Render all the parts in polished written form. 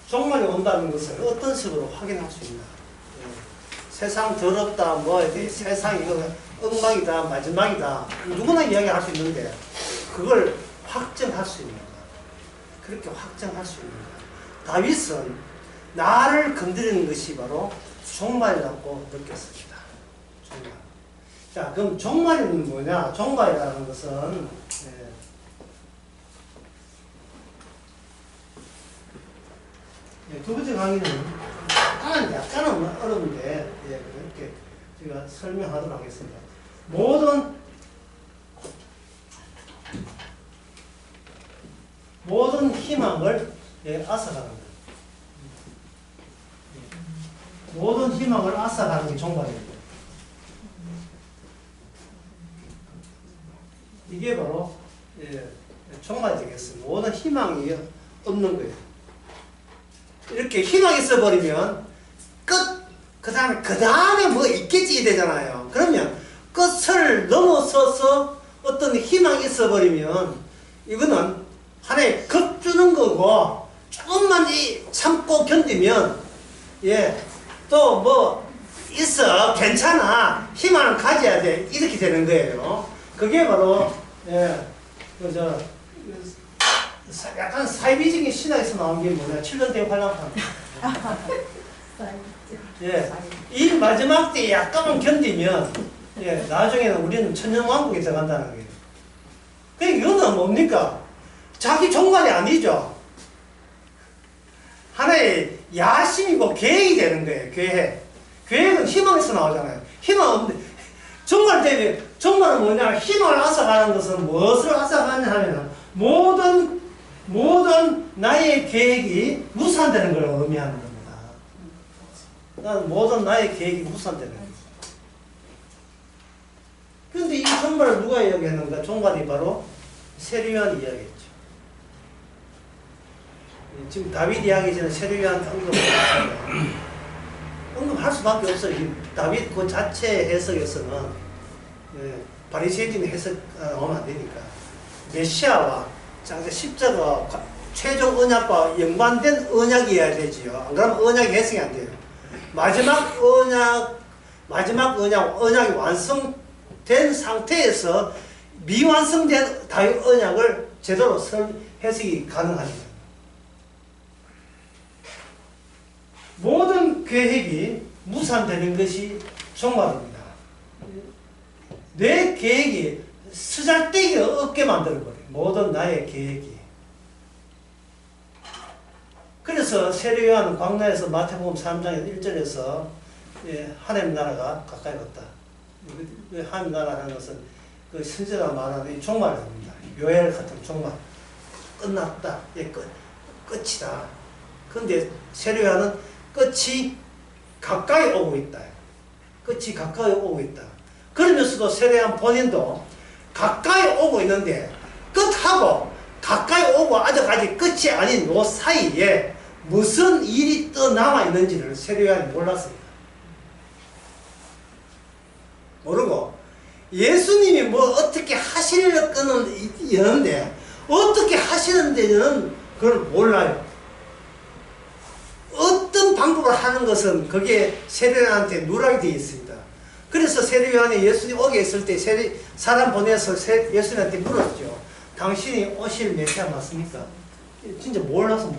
종말이 온다는 것을 어떤 식으로 확인할 수 있나? 세상 더럽다, 뭐, 세상 이거 엉망이다, 마지막이다. 누구나 이야기할 수 있는데, 그걸 확정할 수 있는가? 그렇게 확정할 수 있는가? 다윗은 나를 건드리는 것이 바로 종말이라고 느꼈습니다. 종말. 자, 그럼 종말은 뭐냐? 종말이라는 것은, 두 번째 강의는 약간은 어려운데, 그렇게 제가 설명하도록 하겠습니다. 모든 희망을 앗아가는 것. 모든 희망을 앗아가는 게 종말입니다. 이게 바로 종말이 되겠습니다. 모든 희망이 없는 거예요. 이렇게 희망이 있어버리면 끝! 그 다음에 뭐 있겠지 되잖아요. 그러면 끝을 넘어서서 어떤 희망이 있어버리면 이거는 하나의 겁주는 거고, 조금만 참고 견디면 또 뭐 있어, 괜찮아, 희망을 가져야 돼, 이렇게 되는 거예요. 그게 바로 약간 사이비적인 신학에서 나온 게 뭐냐, 7년 대회 활랑판. 이 마지막 때 약간만 견디면 나중에는 우리는 천년왕국에 들어간다는 거예요. 그러니까 이거는 뭡니까? 자기 종말이 아니죠. 하나의 야심이고 계획이 되는 거예요. 계획은 희망에서 나오잖아요. 희망 없는데 종말 때문에, 종말은 뭐냐? 희망을 앗아가는 것은 무엇을 앗아가냐 하면 모든 나의 계획이 무산되는 걸 의미하는 겁니다. 모든 나의 계획이 무산되는 거예요. 그런데 이 종말을 누가 이야기했는가? 종말이 바로 세례요한이 이야기했죠. 지금 다윗 이야기 전에 세례요한 언급할 수밖에 없어요. 다윗 그 자체 해석에서는 바리새인적인 해석 나오면 안 되니까 메시아와 십자가 최종 언약과 연관된 언약이어야 되지요. 안 그러면 언약이 해석이 안 돼요. 마지막 언약이 완성된 상태에서 미완성된 다윗 언약을 제대로 해석이 가능합니다. 모든 계획이 무산되는 것이 종말입니다. 내 계획이 쓰잘데기 없게 만들어버려요. 모든 나의 계획이. 그래서 세례요한은 광야에서 마태복음 3장 1절에서 하나님 나라가 가까이 왔다. 하나님 나라라는 것은 그 선지자가 말하는 이 종말입니다. 요엘 같은 종말. 끝났다. 끝이다. 그런데 세례요한은 끝이 가까이 오고 있다. 끝이 가까이 오고 있다. 그러면서도 세례요한 본인도 가까이 오고 있는데 끝하고 가까이 오고 아직 끝이 아닌 요 사이에 무슨 일이 또 남아있는지를 세례요한이 몰랐습니다. 모르고 예수님이 뭐 어떻게 하실 거는 있는데 어떻게 하시는지는 그걸 몰라요. 어떤 방법을 하는 것은 그게 세례요한한테 누락이 되어 있습니다. 그래서 세례요한이 예수님 오게 했을 때 사람 보내서 예수님한테 물었죠. 당신이 오실 메시아 맞습니까? 진짜 몰랐어.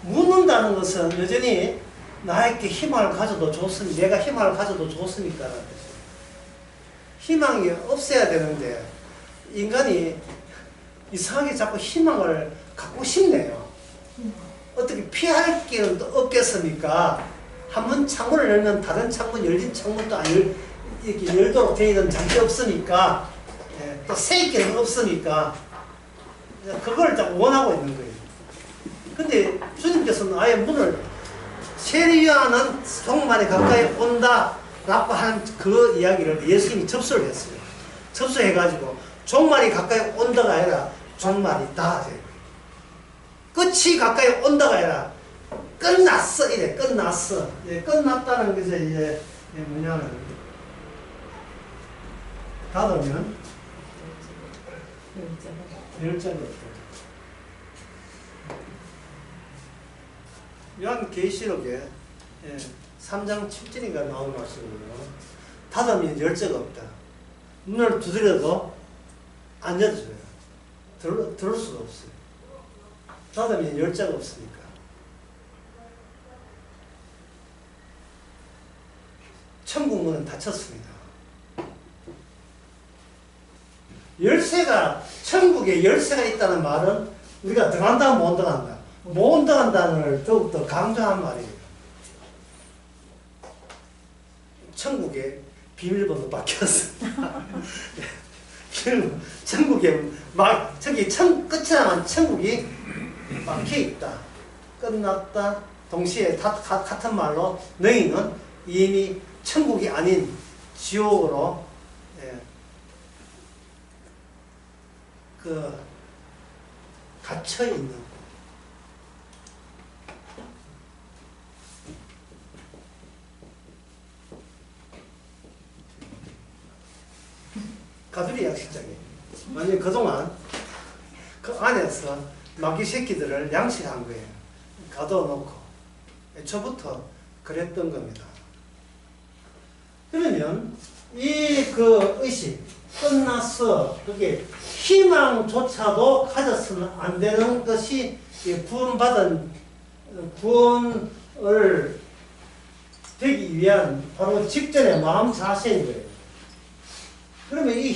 묻는다는 것은 여전히 나에게 희망을 가져도 좋습니까? 내가 희망을 가져도 좋습니까? 라는 거죠. 희망이 없어야 되는데 인간이 이상하게 자꾸 희망을 갖고 싶네요. 어떻게 피할 길은 또 없겠습니까? 한번 창문을 열면 다른 창문, 열린 창문도 이렇게 열도록 되어 있는 장치 없으니까, 또 새 길은 없으니까, 그걸 자꾸 원하고 있는 거예요. 근데 주님께서는 아예 문을, 세례요한은 종말이 가까이 온다 라고 하는 그 이야기를 예수님이 접수를 했어요. 접수해가지고 종말이 가까이 온다가 아니라 종말이 다 돼요. 끝이 가까이 온다가 아니라 끝났어. 이래 끝났어. 끝났다는 것이 이제 뭐냐면 닫으면 열자가 없다. 요한계시록에 3장 7절인가 나오는 말씀이에요. 닫으면 열자가 없다. 문을 두드려도 안 열어줘요. 들을 수가 없어요. 닫으면 열자가 없으니까. 천국 문은 닫혔습니다. 열쇠가, 천국에 열쇠가 있다는 말은 우리가 들어간다, 못 들어간다. 못 들어간다는 걸 더욱더 강조한 말이에요. 천국에 비밀번호 바뀌었어. 천국에 저기 끝이 나면 천국이 막혀 있다. 끝났다. 동시에 같은 말로 너희는 이미 천국이 아닌 지옥으로 갇혀 있는. 가두리 양식장에 만약에 그동안 그 안에서 마귀 새끼들을 양식한 거예요. 가둬놓고 애초부터 그랬던 겁니다. 그러면 이 의식 끝났어. 그게 희망조차도 가졌으면 안 되는 것이 구원을 되기 위한 바로 직전의 마음 자세인 거예요. 그러면 이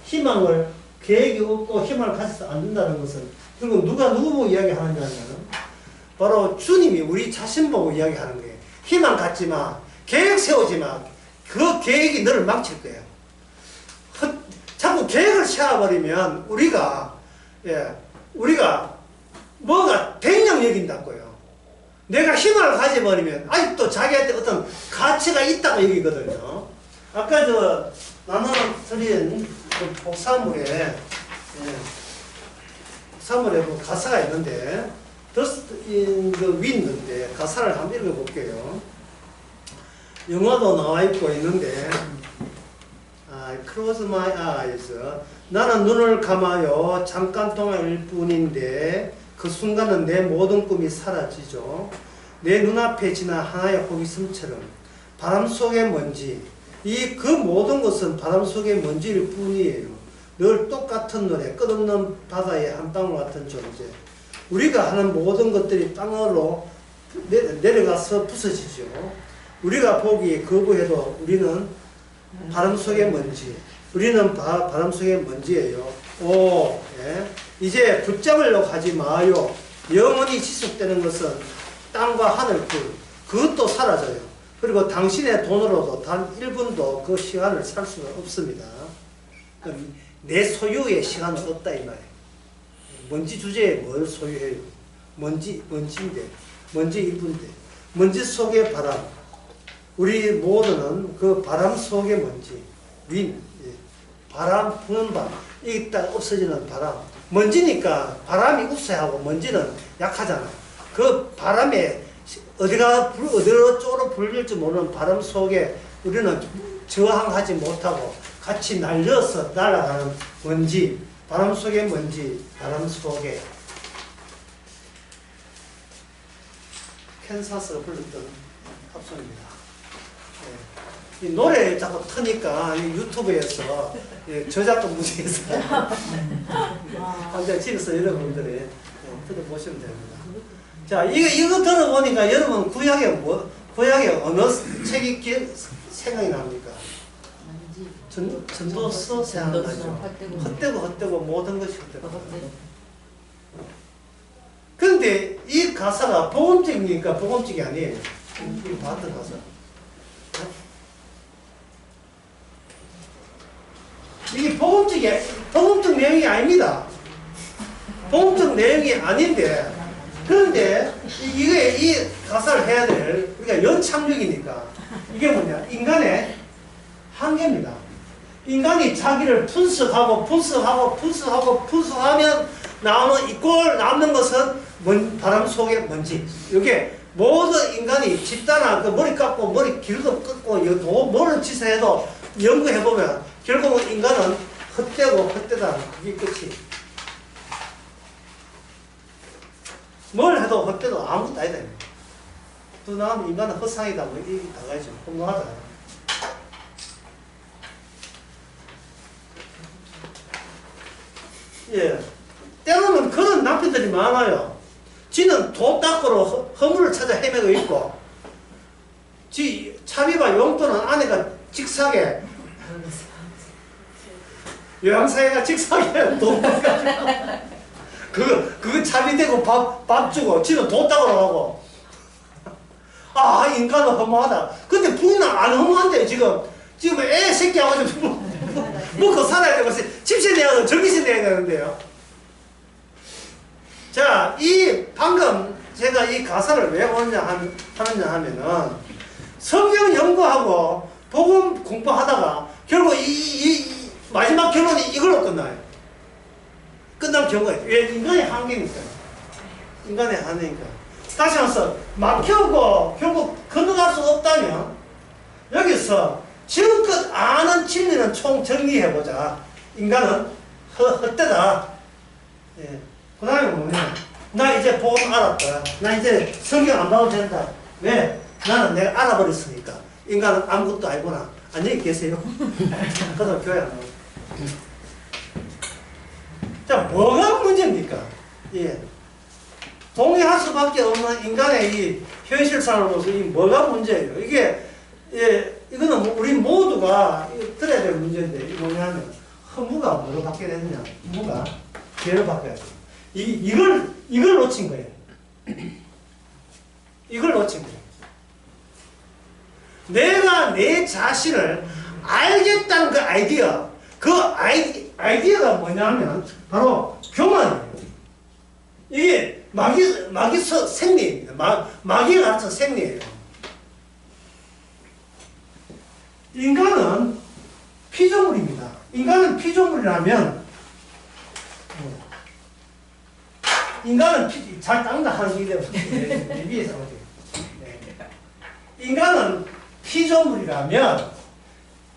희망을 계획이 없고 희망을 가져서 안 된다는 것은 결국 누구 보고 이야기하느냐면 바로 주님이 우리 자신 보고 이야기하는 거예요. 희망 갖지 마. 계획 세우지 마. 그 계획이 너를 망칠 거예요. 자꾸 계획을 세워버리면 우리가 뭐가 백령 여긴다고요. 내가 희망을 가져버리면 아직도 자기한테 어떤 가치가 있다고 여기거든요. 아까 나눠 드린 복사물에 가사가 있는데 Dust in the Wind인데 가사를 한번 읽어볼게요. 영화도 나와 있고 있는데 I close my eyes. 나는 눈을 감아요. 잠깐 동안일 뿐인데 그 순간은 내 모든 꿈이 사라지죠. 내 눈앞에 지나 하나의 호기심처럼 바람 속의 먼지. 그 모든 것은 바람 속의 먼지일 뿐이에요. 늘 똑같은 노래, 끝없는 바다의 한 방울 같은 존재. 우리가 하는 모든 것들이 땅으로 내려가서 부서지죠. 우리가 보기에 거부해도 우리는 바람 속의 먼지. 우리는 바람 속의 먼지예요. 이제 붙잡으려고 하지 마요. 영원히 지속되는 것은 땅과 하늘뿐. 그것도 사라져요. 그리고 당신의 돈으로도 단 1분도 그 시간을 살 수가 없습니다. 내 소유의 시간은 없다 이 말이에요. 먼지 주제에 뭘 소유해요? 먼지인데, 먼지 1분인데, 먼지 속의 바람. 우리 모두는 그 바람 속의 먼지, 바람 부는 바람, 이게 딱 없어지는 바람. 먼지니까 바람이 우세하고 먼지는 약하잖아요. 그 바람에 어디로 쪽으로 불릴지 모르는 바람 속에 우리는 저항하지 못하고 같이 날려서 날아가는 먼지, 바람 속의 먼지, 바람 속에. 캔사스가 불렀던 합성입니다. 이 노래 자꾸 트니까 유튜브에서 저작권 문제에서 집에서 여러분들이 들어보시면 됩니다. 자, 이거 들어보니까 여러분 구약에 어느 책이 생각이 납니까? 전도서 생각나죠. 헛되고 모든 것이 헛되고. 그런데 이 가사가 복음적이니까 복음적이 아니에요. 우리 봤던 가사. 이게 복음적 내용이 아닙니다. 복음적 내용이 아닌데, 그런데 이 가사를 해야 될, 우리가 연착륙이니까, 이게 뭐냐? 인간의 한계입니다. 인간이 자기를 분석하면 남는 것은 바람 속의 먼지. 이게 모든 인간이 집단화, 머리 깎고 머리 길도 깎고 모든 짓을 해도 연구해보면 결국은 인간은 헛되고 헛되다. 그게 끝이. 뭘 해도 헛되도 아무것도 아니다. 또 나오면 인간은 헛상이다. 뭐 이게 나가야죠. 공부하다. 예. 때로는 그런 남편들이 많아요. 지는 돈 닦으러 허물을 찾아 헤매고 있고, 지 차비와 용돈은 아내가 직사게, 요양사회가 직사게 돈 닦아주고, 그거 차비되고 밥 주고, 지는 돈 닦으러 가고. 아, 인간은 허무하다. 근데 부인은 안 허무한데, 지금 애 새끼 와가지고 먹고 살아야 되고, 집세 내야 되고, 전기세 내야 되는데요. 자, 방금 제가 이 가사를 왜 하느냐 하면은, 성경 연구하고, 복음 공부하다가, 결국 마지막 결론이 이걸로 끝나요. 끝날 경우가 있어요. 왜? 인간의 한계니까. 인간의 한계니까. 다시 한번 막혀고 결국 건너갈 수 없다면 여기서 지금껏 아는 진리는 총 정리해보자. 인간은 헛되다. 예. 그 다음에 뭐냐. 나 이제 복음 알았다. 나 이제 성경 안 봐도 된다. 왜? 나는 내가 알아버렸으니까. 인간은 아무것도 알구나. 안녕히 계세요. 그 다음 교회 안 나오고. 자, 뭐가 문제입니까? 예. 동의할 수밖에 없는 인간의 이 현실상으로서 이 뭐가 문제예요? 이게, 예, 이거는 우리 모두가 들어야 될 문제인데, 이게 뭐냐면, 허무가 뭐로 바뀌어야 되느냐? 허무가 죄로 바뀌어야 돼요. 이걸 놓친 거예요. 이걸 놓친 거예요. 내가 내 자신을 알겠다는 그 아이디어, 아이디어가 뭐냐면, 바로 교만이에요. 이게 마귀서 생리입니다. 마귀가 가르쳐 생리예요. 인간은 피조물입니다. 인간은 피조물이라면 인간은 잘 닦는다 하는 얘기 때문에 위에서 인간은 피조물이라면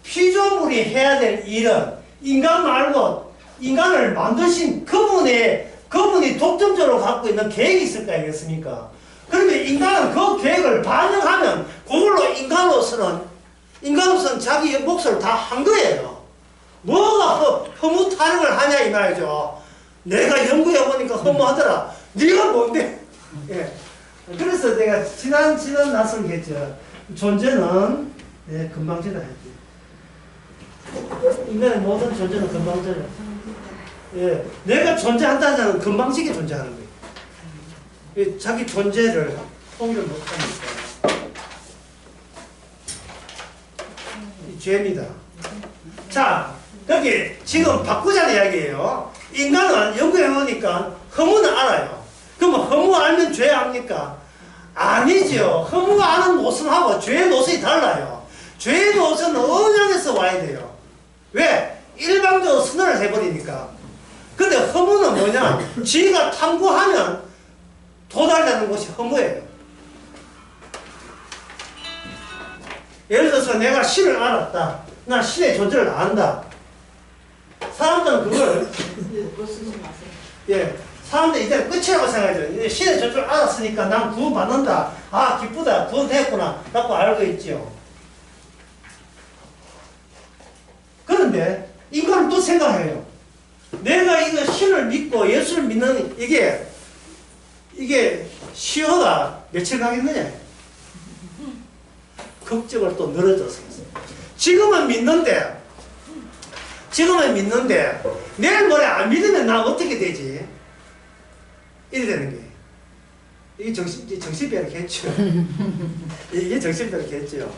피조물이 해야 될 일은 인간 말고 인간을 만드신 그분이 독점적으로 갖고 있는 계획이 있을 거 아니겠습니까? 그러면 인간은 그 계획을 반영하면 그걸로 인간으로서는 자기 몫을 다 한 거예요. 뭐가 허무 타령을 하냐 이 말이죠. 내가 연구해보니까 허무하더라. 네가 뭔데? 예. 그래서 내가 지난 날씀 했죠. 존재는 금방지다 했지. 인간의 모든 존재는 금방지다. 예, 내가 존재한다는 자는 금방지게 존재하는 거예요. 예, 자기 존재를 통일을 못하니까. 이 죄입니다. 자, 여기 지금 바꾸자는 이야기예요. 인간은 연구해보니까 허무는 알아요. 그럼 허무 알면 죄 압니까? 아니죠. 허무 아는 노선하고 죄의 노선이 달라요. 죄의 노선은 언약에서 와야 돼요. 왜? 일방적으로 선언을 해버리니까. 근데 허무는 뭐냐? 지가 탐구하면 도달되는 곳이 허무예요. 예를 들어서 내가 신을 알았다. 나 신의 존재를 안다. 사람들은 그걸 사람들이 이제 끝이라고 생각하죠. 신의 존재를 알았으니까 난 구원받는다. 아, 기쁘다. 구원됐구나. 라고 알고 있지요. 그런데 인간은 또 생각해요. 내가 이거 신을 믿고 예수를 믿는 이게 시효가 며칠 가겠느냐? 걱정을 또 늘어졌어요. 지금은 믿는데 내일 모레 안 믿으면 나 어떻게 되지? 이래 되는 게 이게 정신병이겠죠. 이게 정신병이겠죠.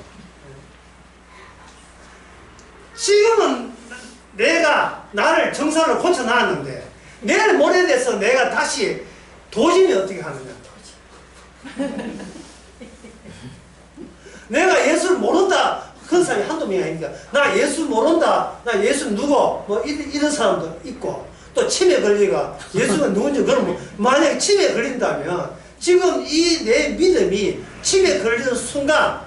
지금은 내가 나를 정상으로 고쳐놨는데 내일 모레에 대해서 내가 다시 도전이 어떻게 하느냐. 내가 예수를 모른다. 그런 사람이 한두 명이 아니니까. 나 예수 모른다. 나 예수 누구? 뭐 이런 사람도 있고. 또 치매 걸리가 예수가 누군지 그러면 만약에 치매 걸린다면 지금 이 내 믿음이 치매 걸리는 순간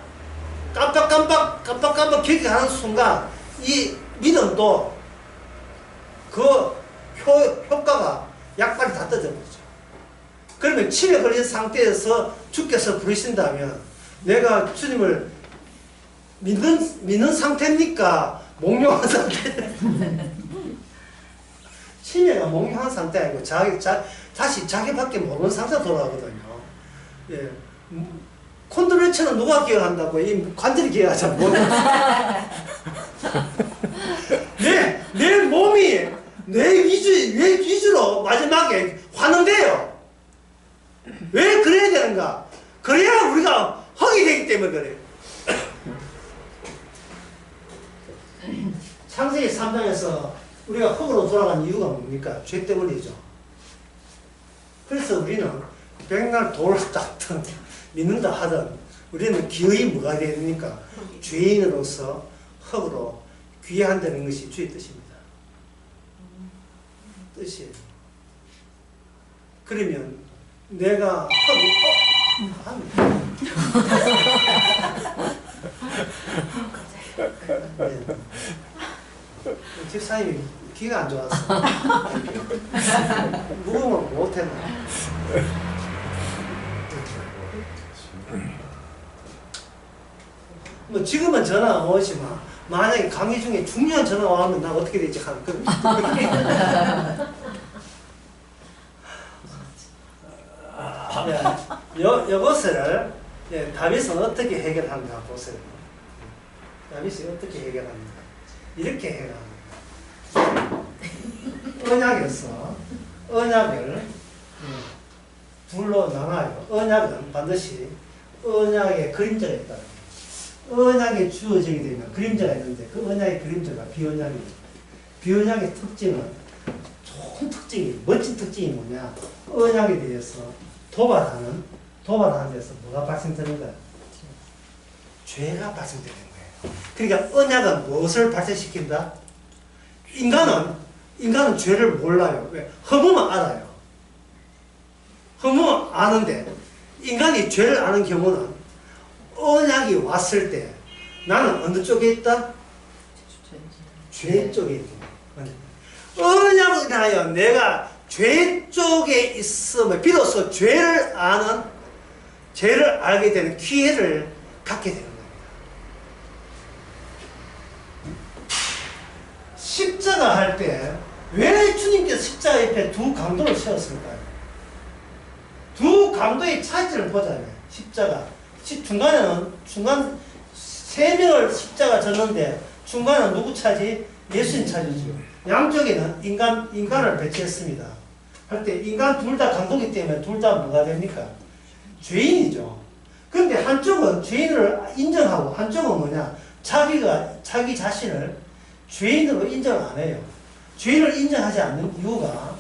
깜빡깜빡 기억하는 순간 이 믿음도 그 효과가 약발이 다 떨어져버리죠. 그러면 치매 걸린 상태에서 주께서 부르신다면 내가 주님을 믿는 상태입니까? 몽롱한 상태? 치매가 몽롱한 상태 아니고 다시 자기밖에 모르는 상태로 돌아가거든요. 예. 콘드로이체는 누가 기억한다고? 이 관절이 기억하잖아. 내 몸이 내 위주로 마지막에 화는데요. 왜 그래야 되는가? 그래야 우리가 흙이 되기 때문에 그래요. 창세기 3장에서 우리가 흙으로 돌아간 이유가 뭡니까? 죄 때문이죠. 그래서 우리는 백날 돌을 닦든 믿는다 하든 우리는 기어이 뭐가 되야 됩니까? 죄인으로서 흙으로 귀한다는 것이 주의 뜻입니다. 뜻이에요. 그러면 내가 집사님이 귀가 안 좋았어. 무음을 못했나. 뭐 지금은 전화 안 오지만 만약에 강의 중에 중요한 전화가 오면 나 어떻게 될지 하는 거. 이것을 다윗은 어떻게 해결하는가 보세요. 다윗이 어떻게 해결합니까? 이렇게 해결합니다. 언약에서 언약을 둘로 나눠요. 언약은 반드시 언약의 그림자가 있다. 언약이 주어지게 되면 그림자가 있는데 그 언약의 그림자가 비언약이에요. 비언약의 특징은 좋은 특징이 멋진 특징이 뭐냐? 언약에 대해서 도발하는 데서 뭐가 발생되는 거야? 죄가 발생되는 거예요. 그러니까 언약은 무엇을 발생시킨다? 인간은 죄를 몰라요. 왜? 허무만 알아요. 허무만 아는데 인간이 죄를 아는 경우는 언약이 왔을 때 나는 어느 쪽에 있다? 죄 쪽에 있다. 언약을 인하여 내가 죄 쪽에 있으면 비로소 죄를 알게 되는 기회를 갖게 되는 겁니다. 십자가 할 때 왜 주님께서 십자가 옆에 두 강도를 세웠을까요? 두 강도의 차이점을 보자면 십자가 중간 세 명을 십자가 졌는데 중간은 누구 차지? 예수님 차지죠. 양쪽에는 인간을 배치했습니다. 할 때 인간 둘 다 강도기 때문에 둘 다 뭐가 됩니까? 죄인이죠. 그런데 한쪽은 죄인을 인정하고 한쪽은 뭐냐? 자기 자신을 죄인으로 인정을 안 해요. 죄인을 인정하지 않는 이유가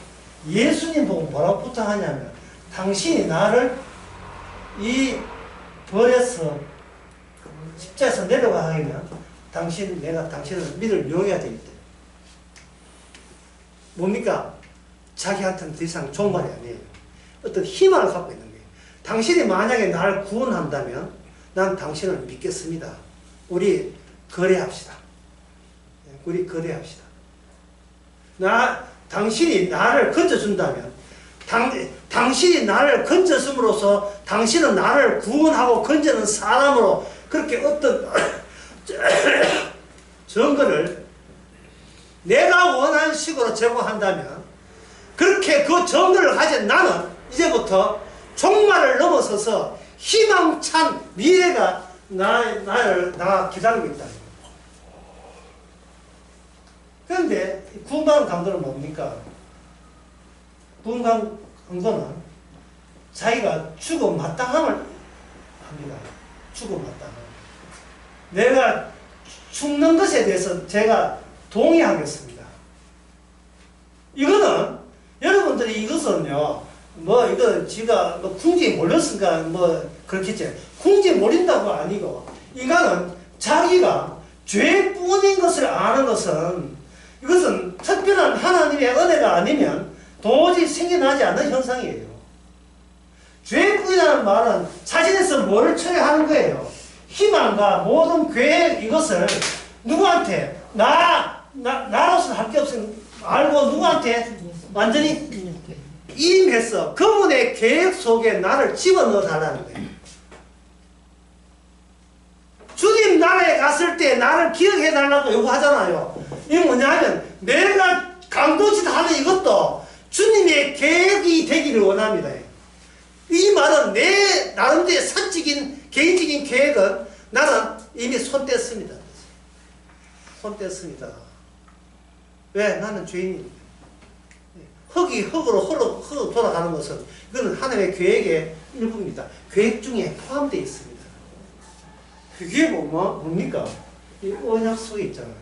예수님 보고 뭐라고 부탁하냐면 당신이 나를 이 벌에서 십자에서 내려가 하면 내가 당신을 믿을 용해야 되겠다. 뭡니까? 자기한테는 더 이상 종말이 아니에요. 어떤 희망을 갖고 있는 거예요. 당신이 만약에 나를 구원한다면 난 당신을 믿겠습니다. 우리 거래합시다. 우리 거래합시다. 당신이 나를 건져준다면 당신이 나를 건져줌으로써 당신은 나를 구원하고 건져는 사람으로 그렇게 어떤 증거를 내가 원하는 식으로 제공한다면 그렇게 그 증거를 가진 나는 이제부터 종말을 넘어서서 희망찬 미래가 나가 기다리고 있다. 그런데 구원 강도는 뭡니까? 구원 강도는 자기가 죽음 마땅함을 합니다. 죽음 마땅함. 내가 죽는 것에 대해서 제가 동의하겠습니다. 이거는 여러분들이 이것은요, 이거 지가 궁지에 몰렸으니까 그렇겠지. 궁지에 몰린다고 아니고 인간은 자기가 죄뿐인 것을 아는 것은 이것은 특별한 하나님의 은혜가 아니면 도저히 생겨나지 않는 현상이에요. 죄뿐이라는 말은 자신에서 뭐를 처리하는 거예요? 희망과 모든 계획 이것을 누구한테 나로서는 할 게 없으니 알고 누구한테? 완전히 임했어. 그분의 계획 속에 나를 집어넣어 달라는 거예요. 주님 나라에 갔을 때 나를 기억해 달라고 요구하잖아요. 이게 뭐냐면 내가 강도짓 하는 이것도 주님의 계획이 되기를 원합니다. 이 말은 내 나름대로 사적인 개인적인 계획은 나는 이미 손 뗐습니다. 손 뗐습니다. 왜? 나는 죄인입니다. 흙이 흙으로 돌아가는 것은 이거는 하나님의 계획의 일부입니다. 계획 중에 포함되어 있습니다. 그게 뭡니까? 이 언약 속에 있잖아요.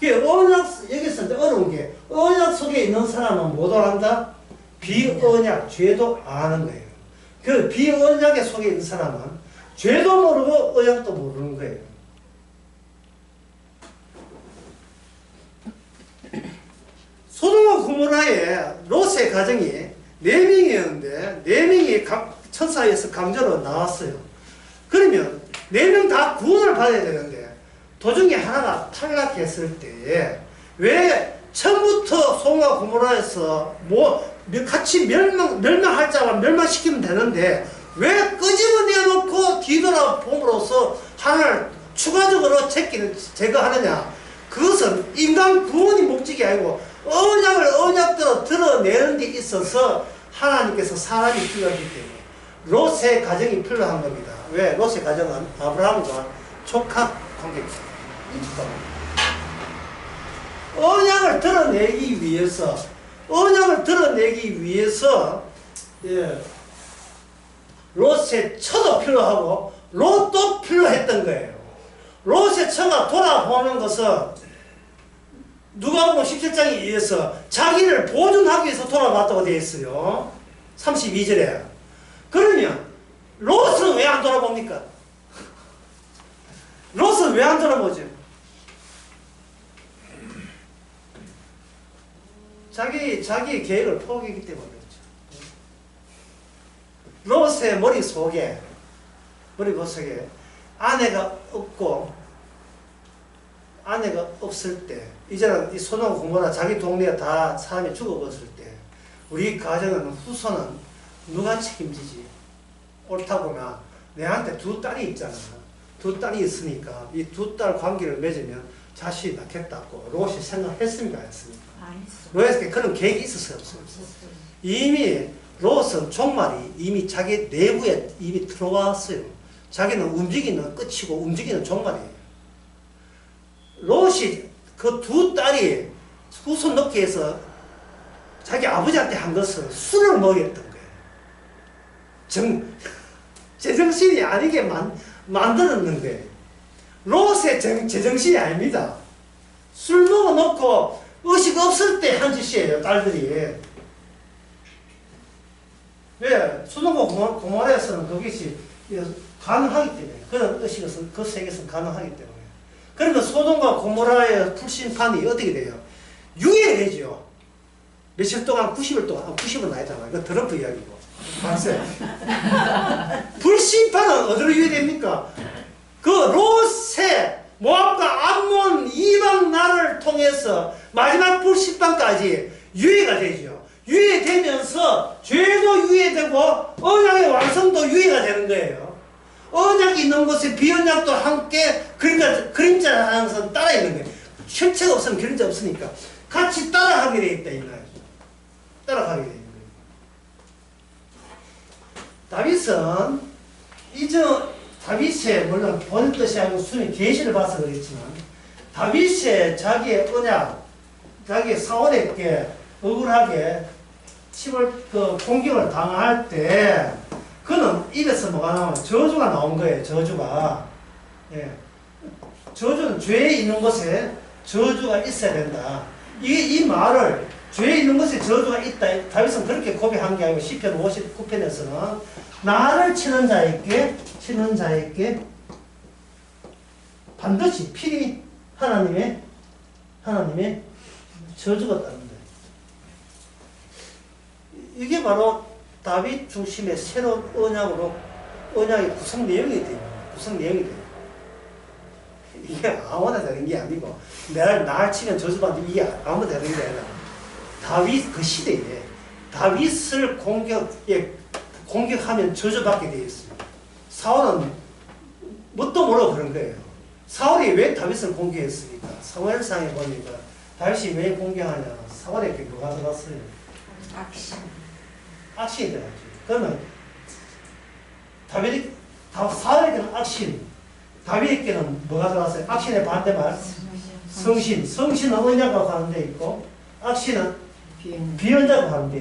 그게 언약, 여기서 이제 어려운 게 언약 속에 있는 사람은 못 알한다? 비언약, 죄도 아는 거예요. 그 비언약의 속에 있는 사람은 죄도 모르고 언약도 모르는 거예요. 소돔과 고모라의 롯의 가정이 4명이었는데 4명이 천사에서 강제로 나왔어요. 그러면 4명 다 구원을 받아야 되는데 도중에 하나가 탈락했을 때에 왜 처음부터 소돔과 고모라에서 같이 멸망할 자만 멸망시키면 되는데 왜 끄집어내놓고 뒤돌아봄으로써 하나를 추가적으로 제거하느냐? 그것은 인간 구원이 목적이 아니고 언약대로 드러내는 데 있어서 하나님께서 사람이 필요하기 때문에 롯의 가정이 필요한 겁니다. 왜? 롯의 가정은 아브라함과 촉합 관계입니다. 언약을 드러내기 위해서 예, 롯의 처도 필요하고 롯도 필요했던 거예요. 롯의 처가 돌아보는 것은 누가복음 17장에 의해서 자기를 보존하기 위해서 돌아봤다고 되어 있어요. 32절에. 그러면 롯은 왜 안 돌아봅니까? 롯은 왜 안 돌아보죠? 자기의 계획을 포기했기 때문에 그렇죠. 롯의 머릿속에 아내가 없을 때, 이제는 이 소돔과 고모라 자기 동네에 다 사람이 죽어버렸을 때, 우리 가정은 후손은 누가 책임지지? 옳다구나. 내한테 2딸이 있잖아. 2딸이 있으니까 이 2딸 관계를 맺으면 자식이 낳겠다고 롯이 생각했습니까? 안 했습니까? 롯에게 그런 계획이 있었어요? 없었어요? 이미 롯은 종말이 이미 자기 내부에 이미 들어왔어요. 자기는 움직이는 끝이고 움직이는 종말이에요. 롯이 그 2딸이 후손 넣기 위해서 자기 아버지한테 한 것은 술을 먹였던 거예요. 제정신이 아니게 만들었는 거예요. 롯의 제정신이 아닙니다. 술 먹어놓고 의식 없을 때 한 짓이에요, 딸들이. 왜? 소돔과 고모라에서는 그것이 가능하기 때문에. 그런 의식은 그 세계에서는 가능하기 때문에. 그러면 소돔과 고모라의 불심판이 어떻게 돼요? 유예되죠. 며칠 동안 90일 동안, 90은 아니잖아요. 이거 트럼프 이야기고. 맞아요. 불심판은 어디로 유예됩니까? 그 롯의 모압과 암몬 이방 나라를 통해서 마지막 불심판까지 유예가 되죠. 유예되면서 죄도 유예되고 언약의 완성도 유예가 되는 거예요. 언약이 있는 곳에 비언약도 함께 그림자 하면서 따라 있는 거예요. 실체가 없으면 그림자 없으니까 같이 따라가게 되어 있다 이 말이죠. 따라가게 되어 있는 거예요. 다윗의 물론 본 뜻이 아니고 순위 계시를 봐서 그랬지만 다윗의 자기의 언약, 자기의 사울에게 억울하게 공격을 당할 때 그는 입에서 뭐가 나오면 저주가 나온 거예요. 저주가. 예. 저주는 죄에 있는 곳에 저주가 있어야 된다. 이 말을 죄에 있는 곳에 저주가 있다. 다윗은 그렇게 고백한 게 아니고 시편 59편에서는 나를 치는 자에게 반드시 필히 하나님의 저주가 따른다. 이게 바로 다윗 중심의 새로운 언약의 구성 내용이 돼요. 이게 아무나 되는 게 아니고, 날 치면 저주받는 이게 아무나 되는 게 아니라, 다윗 그 시대에 다윗을 공격하면 저주받게 되어 있습니다. 사울은 뭣도 모르고 그런 거예요. 사울이 왜 다윗을 공격했습니까? 사무엘상에 보니까 다윗이 왜 공격하냐? 사울에게 뭐가 들어갔어요? 악신이 들어갔죠. 그러면 사울에게는 악신, 다윗에게는 뭐가 들어갔어요? 악신의 반대말 성신. 성신은 언약과 관련되어 있고 악신은 비언약과 관련되어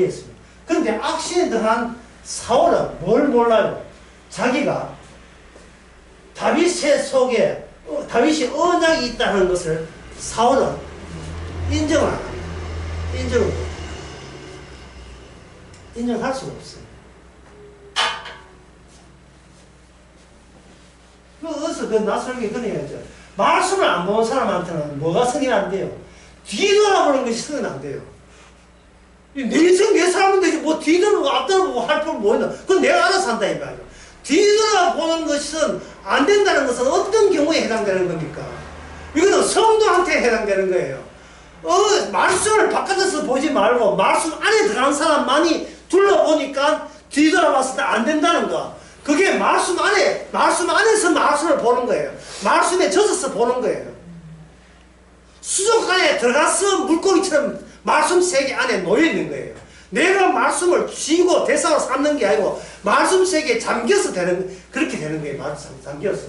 있습니다. 그런데 악신에 들어간 사울은 뭘 몰라요? 자기가 다윗의 속에 다윗이 언약이 있다는 것을 사울은 인정을 안 합니다. 인정할 수가 없어요. 어디서 그 낯설게 그래야죠. 말씀을 안 보는 사람한테는 뭐가 승인 안 돼요? 뒤돌아보는 것이 승인 안 돼요. 내 사람은 되지 뭐 뒤돌아보고 앞돌아보고 할 필요 뭐 있나? 그건 내가 알아서 한다 이 말이에요. 뒤돌아보는 것은 안 된다는 것은 어떤 경우에 해당되는 겁니까? 이거는 성도한테 해당되는 거예요. 말씀을 바깥에서 보지 말고 말씀 안에 들어간 사람만이 둘러보니까 뒤돌아봤을 때 안 된다는 거. 그게 말씀 안에서 말씀을 보는 거예요. 말씀에 젖어서 보는 거예요. 수족 안에 들어가서 물고기처럼 말씀 세계 안에 놓여 있는 거예요. 내가 말씀을 쥐고 대사로 삼는 게 아니고 말씀 세계에 잠겨서 그렇게 되는 거예요. 잠겨서.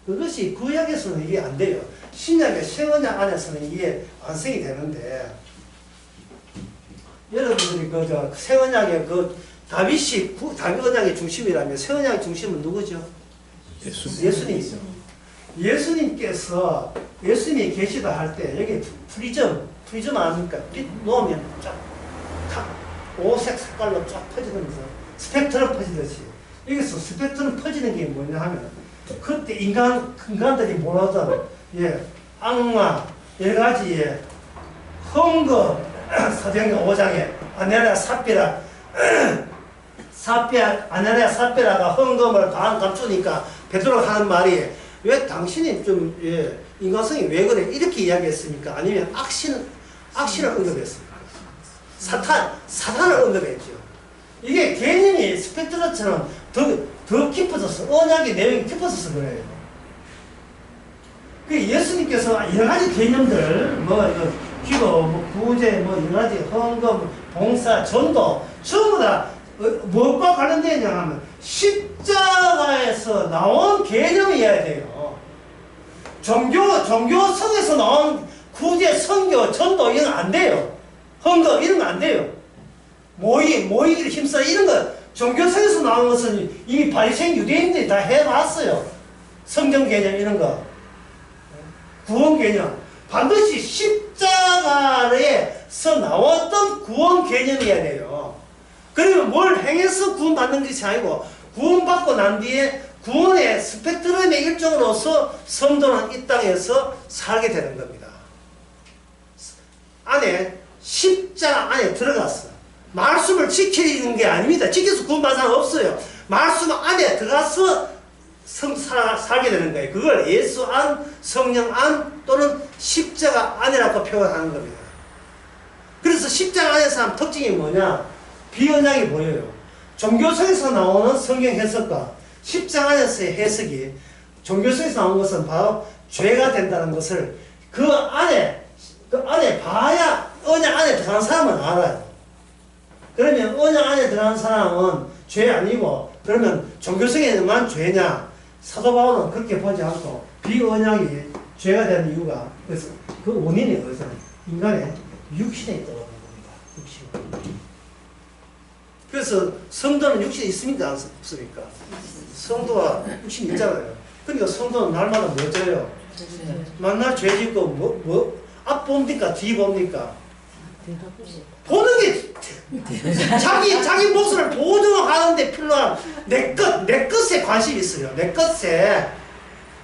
그것이 구약에서는 이게 안 돼요. 신약의 신언약 안에서는 이게 완성이 되는데 여러분들이 새언약의 다윗이 다윗 언약의 중심이라면 새언약의 중심은 누구죠? 예수님이죠. 예수님이 계시다 할 때 여기 프리즘 아닙니까? 빛 놓으면 쫙 오색 색깔로 쫙 퍼지면서 스펙트럼 퍼지듯이 여기서 스펙트럼 퍼지는 게 뭐냐 하면 그때 인간들이 뭐라든 악마 여러 가지의 헌금 사도행전 5장에 아나니아 삽비라가 헌금을 반 감추니까 베드로가 하는 말이 왜 당신이 좀 인간성이 왜 그래 이렇게 이야기했습니까? 아니면 악신을 언급했습니까? 사탄을 언급했죠. 이게 개념이 스펙트럼처럼 더 깊어져서 언약의 내용이 깊어져서 그래요. 그 예수님께서 여러 가지 개념들 기도, 구제, 여러 가지 헌금, 봉사, 전도 전부 다 무엇과 관련되어 있냐 하면 십자가에서 나온 개념이어야 돼요. 종교성에서 나온 구제, 선교, 전도 이런 거 안 돼요. 헌금 이런 거 안 돼요. 모이기를 힘써 이런 거 종교성에서 나온 것은 이미 바리새인 유대인들이 다 해봤어요. 성경 개념 이런 거. 구원 개념. 반드시 십자가에서 나왔던 구원 개념이어야 돼요. 그러면 뭘 행해서 구원받는 것이 아니고 구원받고 난 뒤에 구원의 스펙트럼의 일종으로서 성도는 이 땅에서 살게 되는 겁니다. 십자가 안에 들어갔어. 말씀을 지키는 게 아닙니다. 지켜서 구원받는 사람 없어요. 말씀 안에 들어가서 살게 되는 거예요. 그걸 예수 안, 성령 안 또는 십자가 안이라고 표현하는 겁니다. 그래서 십자가 안에서 하는 특징이 뭐냐? 비언약이 보여요. 종교성에서 나오는 성경 해석과 십자가 안에서의 해석이 종교성에서 나온 것은 바로 죄가 된다는 것을 그 안에 봐야 언약 안에 들어간 사람은 알아요. 그러면 언약 안에 들어간 사람은 죄 아니고 그러면 종교성에만 죄냐? 사도 바울은 그렇게 보지 않고 비언약이 죄가 되는 이유가 그래서 그 원인이 어디서 인간의 육신에 있다고 하는 겁니다. 육신. 그래서 성도는 육신이 있습니까? 없습니까? 성도가 육신이 있잖아요. 그러니까 성도는 날마다 뭐 져요? 만날 죄 짓고 앞 봅니까? 뒤 봅니까? 보는 게 자기 몫을 보증하는데 필요한 내 것에 관심이 있어요. 내 것에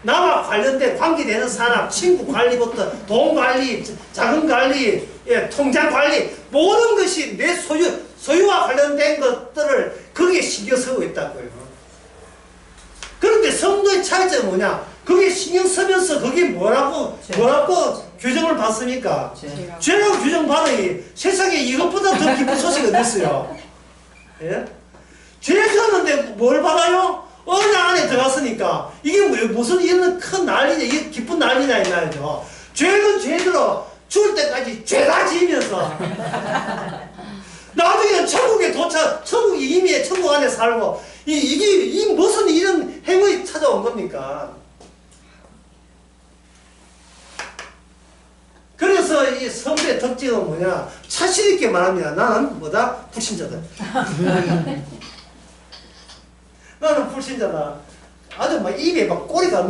나와 관련된 관계되는 사람, 친구 관리부터 돈 관리, 자금 관리, 통장 관리 모든 것이 내 소유와 관련된 것들을 거기에 신경 쓰고 있다고요. 그런데 성도의 차이점은 뭐냐? 그게 신경 쓰면서 그게 뭐라고 규정을 받습니까? 죄라고 규정받으니 세상에 이것보다 더 기쁜 소식이 어딨어요? 예? 죄 졌는데 뭘 받아요? 언약 안에 들어갔으니까 이게 무슨 이런 큰 난리냐, 이게 기쁜 난리냐 이 말이죠. 죄는 죄대로 죽을 때까지 죄다 지으면서 나중에 천국에 천국이 이미 천국 안에 살고 이게 무슨 이런 행운이 찾아온 겁니까? 그래서 이 성도의 특징은 뭐냐? 자신 있게 말합니다. 나는 뭐다? 불신자다. 나는 불신자다. 아주 막 입에 막 꼬리가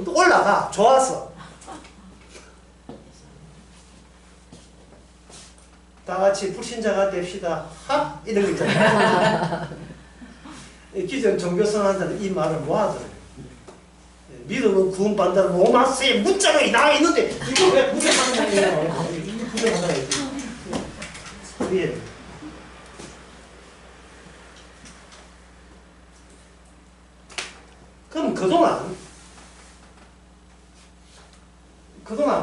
올라가. 좋았어. 다 같이 불신자가 됩시다. 합! 이런 거 있잖아요. 기존 종교선언자는 이 말을 모아줘요. 믿음은 구원받는다는 로마서에 문자가 나와 있는데 이거 왜 부정하는 거예요? 이거 부정하는 거예요. 그럼 그동안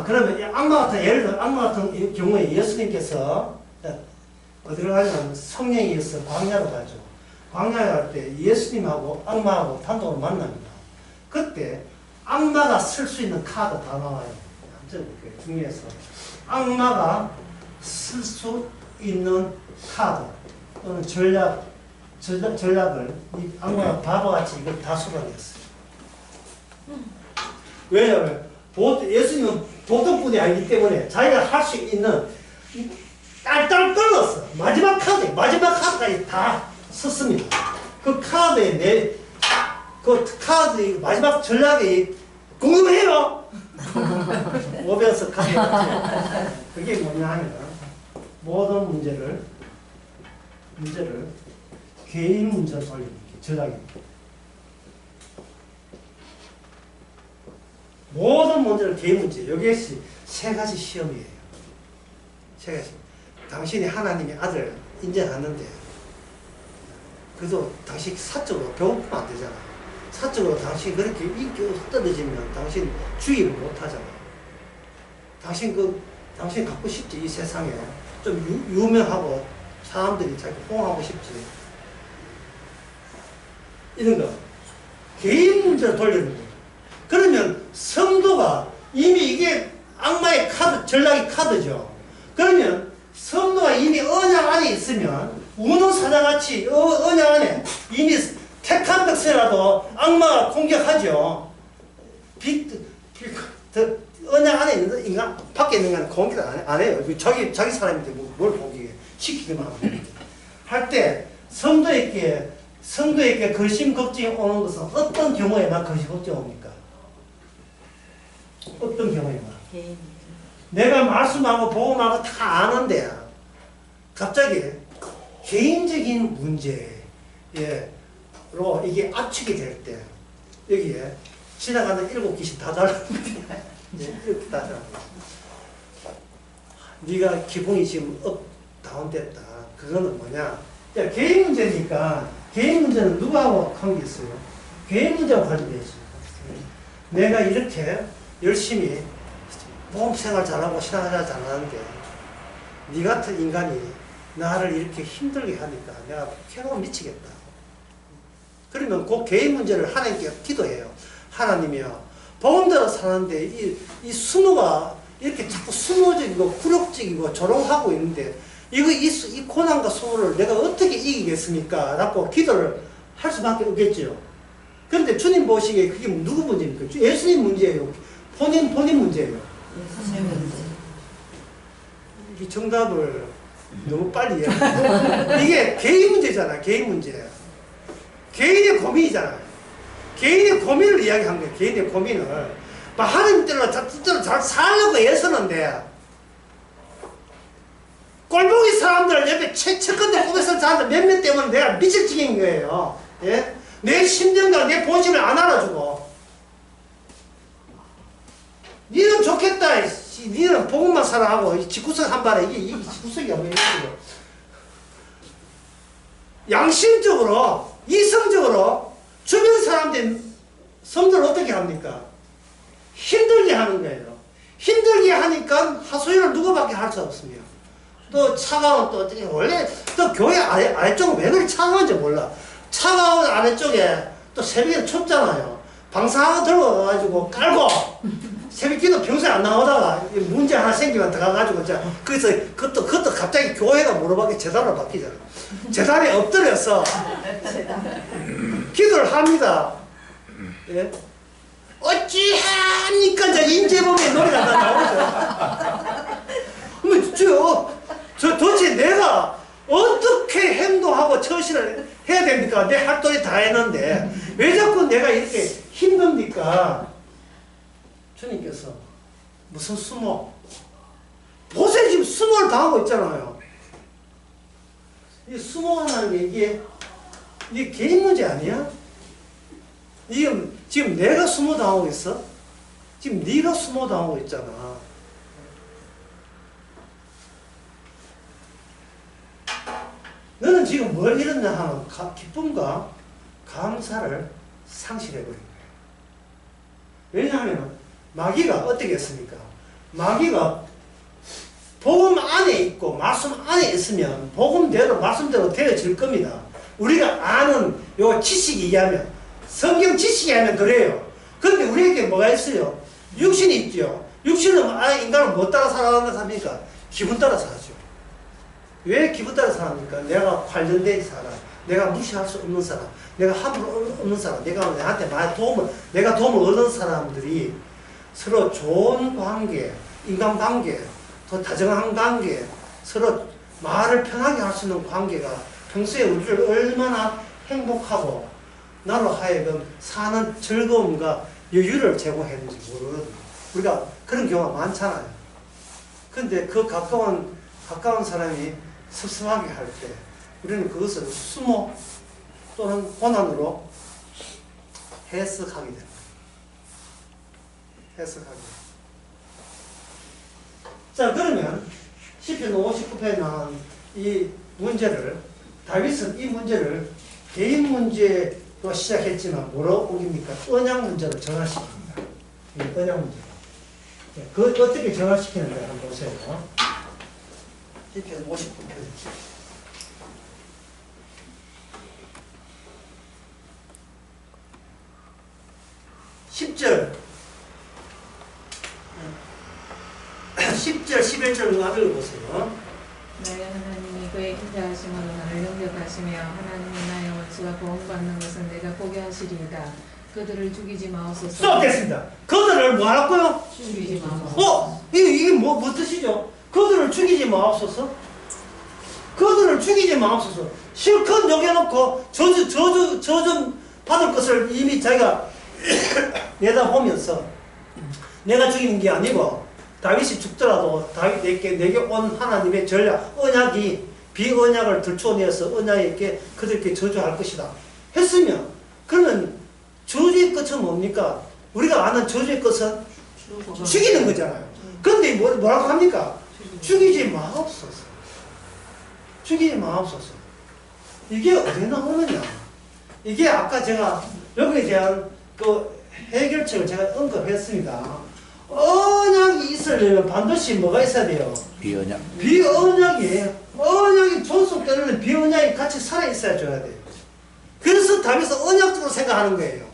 그러면 악마 같은 예를 들어 악마 같은 경우에 예수님께서 어디를 가냐면 성령이 있어 광야로 가죠. 광야에 갈 때 예수님하고 악마하고 단독으로 만납니다. 그때 악마가 쓸 수 있는 카드 다 나와요. 중요해서 악마가 쓸 수 있는 카드 또는 전략을 이 악마가 바보같이 이걸 다 수반했어요. 왜냐하면 예수님은 보통 분이 아니기 때문에 자기가 할 수 있는 딸딸 끊었어. 마지막 카드까지 다 썼습니다. 그 카드에 그 카드 마지막 전략이 궁금해요. 오변서 카드 그게 뭐냐 하면 모든 문제를 개인 문제로 돌리는 게 전략입니다. 모든 문제를 개인 문제. 여기에 세 가지 시험이에요. 세 가지. 당신이 하나님의 아들 인정하는데 그래도 당신 사적으로 배고프면 안 되잖아. 사적으로 당신 그렇게 인기 떨어지면 당신 주의를 못 하잖아. 당신 갖고 싶지, 이 세상에. 좀 유명하고 사람들이 자기 호응하고 싶지. 이런 거. 개인 문제를 돌리는 거예요. 그러면 성도가 이미 이게 악마의 카드, 전략의 카드죠. 그러면 성도가 이미 언약 안에 있으면 우는 사자같이 언약 안에 이미 택한 백성이라도 악마가 공격하죠. 언약 안에 있는 인간, 밖에 있는 인간은 공격 안 해요. 자기 사람인데 뭘 공격해. 시키기만 하면 할 때 성도에게 근심 걱정이 오는 것은 어떤 경우에만 근심 걱정이 옵니까? 어떤 경우에만? 내가 말씀하고 복음하고 다 아는데 갑자기 개인적인 문제로 이게 압축이 될 때 여기에 지나가는 7귀신 다 달라붙어요. 이렇게 다 달라붙어요. 네가 기분이 지금 다운됐다. 그거는 뭐냐? 야, 개인 문제니까 개인 문제는 누구하고 관계 있어요? 개인 문제와 관련되어 있어요. 내가 이렇게 열심히 복음생활 잘하고 신앙생활 잘하는데 네 같은 인간이 나를 이렇게 힘들게 하니까 내가 괴로워 미치겠다. 그러면 그 개인 문제를 하나님께 기도해요. 하나님이요, 복음대로 사는데 이 순우가 이렇게 자꾸 순우적이고 굴욕적이고 조롱하고 있는데 이 고난과 수모를 내가 어떻게 이기겠습니까? 라고 기도를 할 수밖에 없겠죠. 그런데 주님 보시기에 그게 누구 문제입니까? 예수님 문제예요. 본인 문제예요. 예수님 문제. 이 정답을 너무 빨리 이야기해요. 이게 개인 문제잖아. 개인 문제. 개인의 고민이잖아. 개인의 고민을 이야기한 거예요. 개인의 고민을. 하나님 뜻대로 잘 살려고 애쓰는데 꼴보기 사람들 옆에 채권대 꾸며서 자는데 몇몇 때문에 내가 미칠 지경인 거예요. 예? 내 심정과 내 본심을 안 알아주고 니는 좋겠다. 니는 복음만 살아하고 집구석 한 발에 이게 집구석이야. 양심적으로 이성적으로 주변 사람들 성도를 어떻게 합니까? 힘들게 하는 거예요. 힘들게 하니까 하소연을 누구밖에 할 수 없습니다. 또 차가운 또 어떻게 원래 또 교회 아래쪽 왜 그리 차가운지 몰라. 차가운 아래쪽에 또 새벽에 춥잖아요. 방사하고 들어가가지고 깔고 새벽기도 평소에 안 나오다가 문제 하나 생기면 들어가가지고 그래서 그것도 갑자기 교회가 물어봤게 재단으로 바뀌잖아. 재단에 엎드려서 기도를 합니다. 예? 어찌합니까? 이제 임재범의 노래가 다 나오죠. 도대체 내가 어떻게 행동하고 처신을 해야 됩니까? 내 할 돈이 다 했는데 왜 자꾸 내가 이렇게 힘듭니까? 주님께서 무슨 수모? 보세요, 지금 수모를 당하고 있잖아요. 이 수모하는 게 이게 개인 문제 아니야? 지금 내가 수모 당하고 있어? 지금 네가 수모 당하고 있잖아. 너는 지금 뭘 잃었냐 하면 기쁨과 감사를 상실해버린 거예요. 왜냐하면 마귀가 어떻게 했습니까? 마귀가 복음 안에 있고 말씀 안에 있으면 복음대로 말씀대로 되어질 겁니다. 우리가 아는 요 지식에 의하면 성경 지식에 의하면 그래요. 그런데 우리에게 뭐가 있어요? 육신이 있죠. 육신은 인간은 뭐 따라 살아갑니까? 기분 따라 살죠. 왜 기분 따라 살합니까? 내가 관련된 사람, 내가 무시할 수 없는 사람, 내가 함부로 없는 사람, 내가 도움을 얻는 사람들이 서로 좋은 관계, 인간관계, 더 다정한 관계, 서로 말을 편하게 할 수 있는 관계가 평소에 우리를 얼마나 행복하고 나로 하여금 사는 즐거움과 여유를 제공했는지 모르거든요. 우리가 그런 경우가 많잖아요. 근데 그 가까운 사람이 섭섭하게 할 때 우리는 그것을 수모 또는 고난으로 해석하게 됩니다. 해석하게. 자, 그러면 시편 59편에 나온 이 문제를 다윗은 이 문제를 개인 문제로 시작했지만 뭐로 옮깁니까? 언약 문제로 전환시킵니다. 이 언약 문제. 그 어떻게 전환시키는지 한번 보세요. 시편 59편. 10절, 11절 한번 읽어보세요. 나의 하나님이 그의 기대하심으로 나를 영접하시며 하나님이 나의 원수가 구원받는 것을 내가 보게 하시리이다. 그들을 죽이지 마옵소서. 수업됐습니다. 그들을 뭐 하라고요? 죽이지 마옵소서. 이게 뭐 뜻이죠? 그들을 죽이지 마옵소서? 그들을 죽이지 마옵소서. 실컷 녹여놓고 저주 받을 것을 이미 자기가 내다보면서 내가 죽이는 게 아니고 다윗이 죽더라도 내게 온 하나님의 전략, 언약이 비언약을 들춰내서 언약에게 그들께 저주할 것이다 했으면 그러면 저주의 끝은 뭡니까? 우리가 아는 저주의 끝은 죽이는 거잖아요. 그런데 뭐라고 합니까? 죽이지 마옵소서. 죽이지 마옵소서. 이게 어디 나오느냐? 이게 아까 제가 여기에 대한 그 해결책을 제가 언급했습니다. 언약이 있으려면 반드시 뭐가 있어야 돼요? 비언약. 언약이 존속되는 비언약이 같이 살아있어야 줘야 돼요. 그래서 다윗은 언약적으로 생각하는 거예요.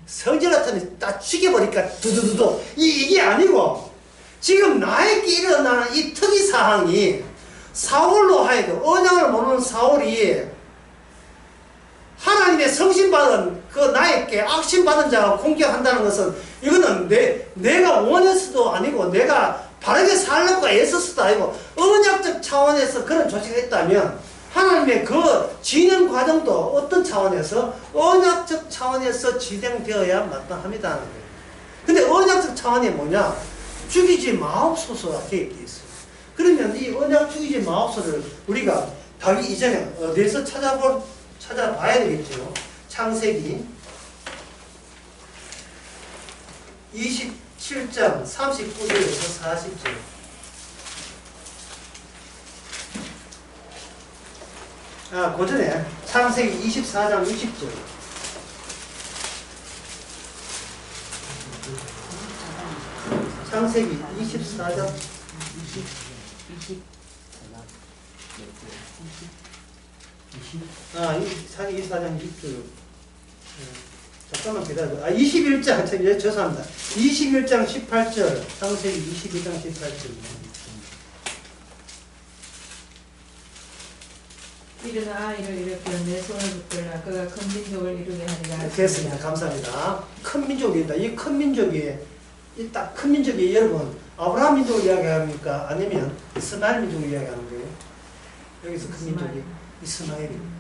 성질 같으면 딱 죽여버리니까 두두두두. 이게 아니고 지금 나에게 일어나는 이 특이사항이 사울로 하여금 언약을 모르는 사울이 하나님의 성신받은 그 나에게 악신받은 자가 공격한다는 것은 이거는 내가 원해서도 아니고 내가 바르게 살려고 애써서도 아니고 언약적 차원에서 그런 조치가 있다면 하나님의 그 진행 과정도 어떤 차원에서 언약적 차원에서 진행되어야 마땅합니다. 근데 언약적 차원이 뭐냐? 죽이지 마옵소서가 되어 있어요. 그러면 이 언약 죽이지 마옵소서를 우리가 다윗 이전에 어디에서 찾아봐야 되겠죠. 창세기 27장 39절에서 40절. 그 전에 창세기 24장 60절. 창세기 24장 24장 6절. 잠깐만 기다려. 21장, 죄송합니다. 21장 18절. 창세기 21장 18절. 일어나 아이를 일으켜 내 손을 붙들라 그가 큰 민족을 이루게 하리라. 됐습니다. 감사합니다. 큰 민족이다. 이 큰 민족이 딱 큰 민족이 여러분 아브라함 민족을 이야기합니까? 아니면 이스마엘 민족을 이야기하는 거예요? 여기서 큰 민족이 이스마엘입니다.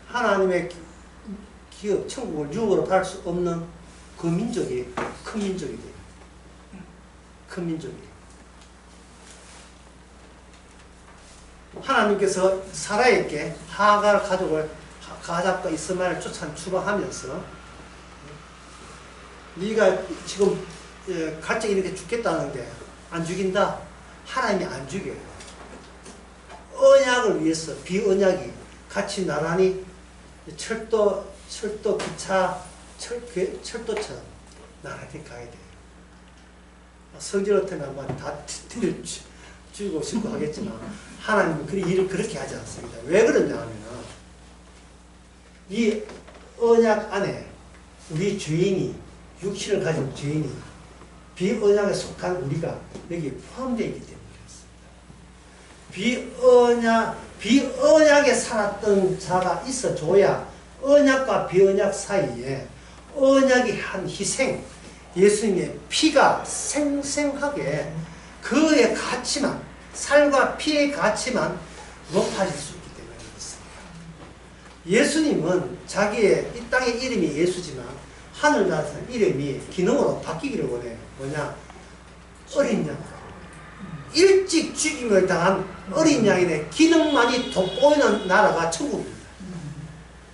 하나님의 기업, 천국을 육으로 갈 수 없는 그 민족이 큰 민족이 돼요. 큰 민족이. 하나님께서 사라에게 하갈 가족을 가작과 이스마엘을 추방하면서 네가 지금 갑자기 이렇게 죽겠다는데 안 죽인다. 하나님이 안 죽여요. 언약을 위해서 비언약이 같이 나란히 철도, 기차, 철도처럼 나란히 가야 돼요. 성질한테는 아마 다 죽이고 싶고 하겠지만 하나님은 그 일을 그렇게 하지 않습니다. 왜 그러냐 하면 이 언약 안에 우리 죄인이 육신을 가진 죄인이 비언약에 속한 우리가 여기에 포함되어 있기 때문에 비언약에 살았던 자가 있어줘야 언약과 비언약 사이에 언약이 한 희생, 예수님의 피가 생생하게 그의 가치만, 살과 피의 가치만 높아질 수 있기 때문에 그렇습니다. 예수님은 자기의 이 땅의 이름이 예수지만 하늘나라에서 이름이 기능으로 바뀌기를 원해요. 뭐냐? 어린 양. 일찍 죽임을 당한 어린 양인의 기능만이 돋보이는 나라가 천국입니다.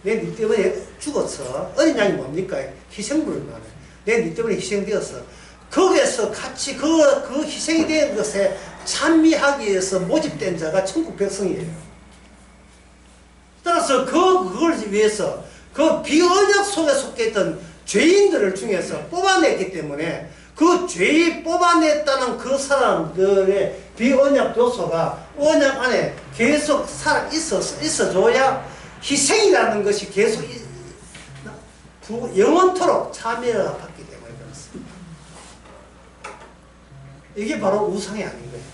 내 때문에 죽었어. 어린 양이 뭡니까? 희생물을 말해. 내 때문에 희생되었어. 거기에서 같이 그 희생이 된 것에 찬미하기 위해서 모집된 자가 천국 백성이에요. 따라서 그걸 위해서 그 비언약 속에 속해 있던 죄인들을 중에서 뽑아냈기 때문에 그 죄인 뽑아냈다는 그 사람들의 비언약 요소가 언약 안에 계속 있어줘야 희생이라는 것이 계속 영원토록 참여가 받기 때문에 그렇습니다. 이게 바로 우상이 아닌 거예요.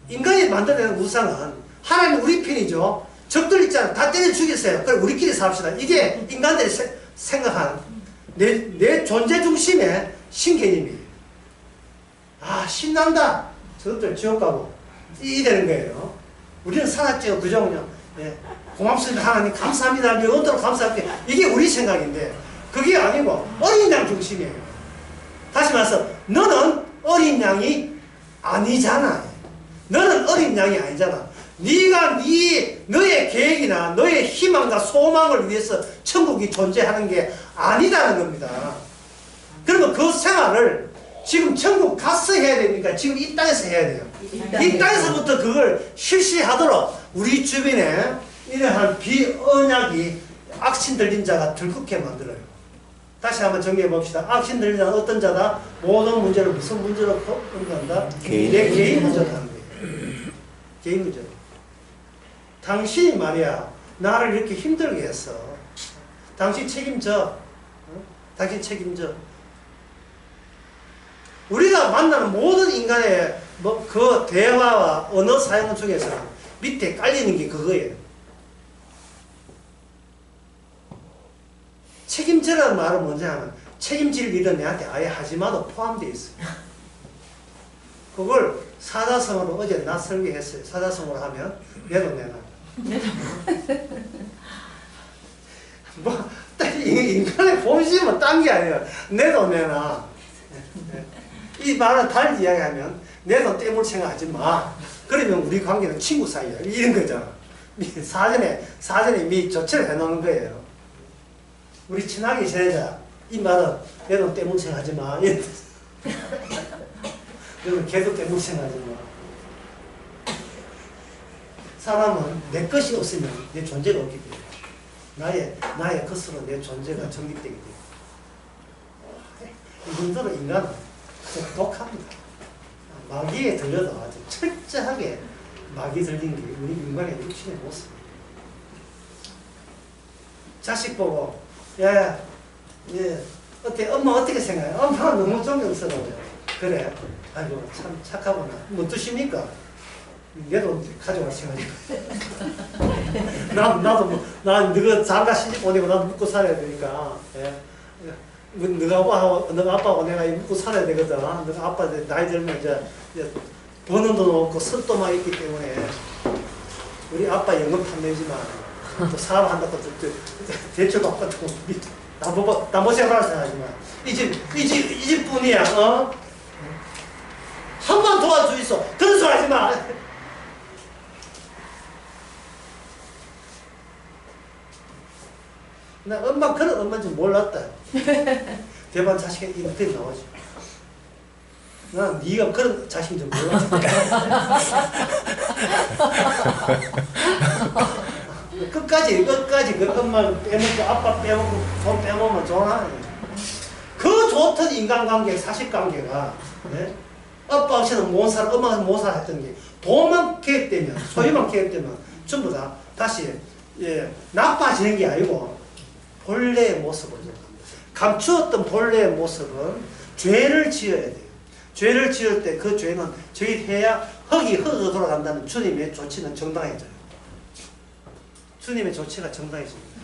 인간이 만들어낸 우상은 하나님 우리 편이죠. 적들 있잖아요. 다 때려 죽였어요. 그럼 우리끼리 삽시다. 이게 인간들이 생각하는 내 존재 중심의 신개념이에요. 아, 신난다. 저것들 지옥 가고. 이되는 거예요. 우리는 살았죠. 그죠? 그냥. 예. 고맙습니다. 하나님 감사합니다. 영원토록 감사합니다. 이게 우리 생각인데 그게 아니고 어린 양 중심이에요. 다시 말해서 너는 어린 양이 아니잖아. 너는 어린 양이 아니잖아. 네가 너의 계획이나 너의 희망과 소망을 위해서 천국이 존재하는 게 아니다는 겁니다. 그러면 그 생활을 지금 천국 가서 해야 되니까 지금 이 땅에서 해야 돼요. 이 땅에서부터 그걸 실시하도록 우리 주변에 이러한 비언약이 악신 들린 자가 들끓게 만들어요. 다시 한번 정리해 봅시다. 악신 들린 자는 어떤 자다? 모든 문제를 무슨 문제로 끌어간다? 내 개인 문제로 하는 거예요. 개인 문제로. 당신이 말이야 나를 이렇게 힘들게 했어. 당신 책임져. 당신 책임져. 우리가 만나는 모든 인간의 그 대화와 언어 사용 중에서 밑에 깔리는 게 그거예요. 책임져라는 말은 뭐냐 하면 책임질 일은 내한테 아예 하지 마도 포함되어 있어요. 그걸 사자성어로 어제 나 설계했어요. 사자성어로 하면 내 돈 내놔. 뭐 인간의 본심은 딴 게 아니에요. 내 돈 내놔. 이 말은 달리 이야기하면 내 돈 떼물챙겨 하지 마. 그러면 우리 관계는 친구 사이야. 이런 거잖아. 사전에 미 조치를 해놓는 거예요. 우리 친하게 지내자. 이 말은 내 돈 떼물챙겨 하지 마. 여러분 걔도 떼물챙겨 하지 마. 사람은 내 것이 없으면 내 존재가 없기 때문에 나의 것으로 내 존재가 정립되기 때문에 이 정도로 인간은 독합니다. 마귀에 들려도 아주 철저하게 마귀 들린 게 우리 인간의 육신의 모습입니다. 자식 보고 야, 예, 어때? 엄마 어떻게 생각해? 엄마가 너무 존경스러워요. 그래. 아이고 참 착하구나. 뭐 뜻입니까? 얘도 가져갈 생각이야. 나도 뭐, 난 너가 장가 시집 보내고 나도 묵고 살아야 되니까. 예. 너가 아빠하고 내가 묵고 살아야 되거든. 너가 아빠 나이 들면 이제 버는 돈 없고 쓸돈만 있기 때문에 우리 아빠 연금 판매지만 또 사업한다고 또 대출 받고 나무 생활을 생각하지만 이 집뿐이야. 한 번 도와주 있어. 그런 소리 하지 마. 나 엄마 그런 엄마인 줄 몰랐다. 대만 자식이 인터넷 나오지. 난 네가 그런 자식인 줄 몰랐어. 끝까지 그 엄마 빼먹고 아빠 빼먹고 돈 빼먹으면 좋아. 그 좋던 인간관계, 사실관계가 네? 아빠 없이는 못 살아, 엄마 없이는 못 살아 했던 게 돈만 계획되면, 소유만 계획되면 전부 다 다시 나빠지는 게 아니고 본래의 모습으로 갑니다. 감추었던 본래의 모습은 죄를 지어야 돼요. 죄를 지을 때 그 죄는 저희 해야 흙으로 돌아간다는 주님의 조치는 정당해져요. 주님의 조치가 정당해집니다.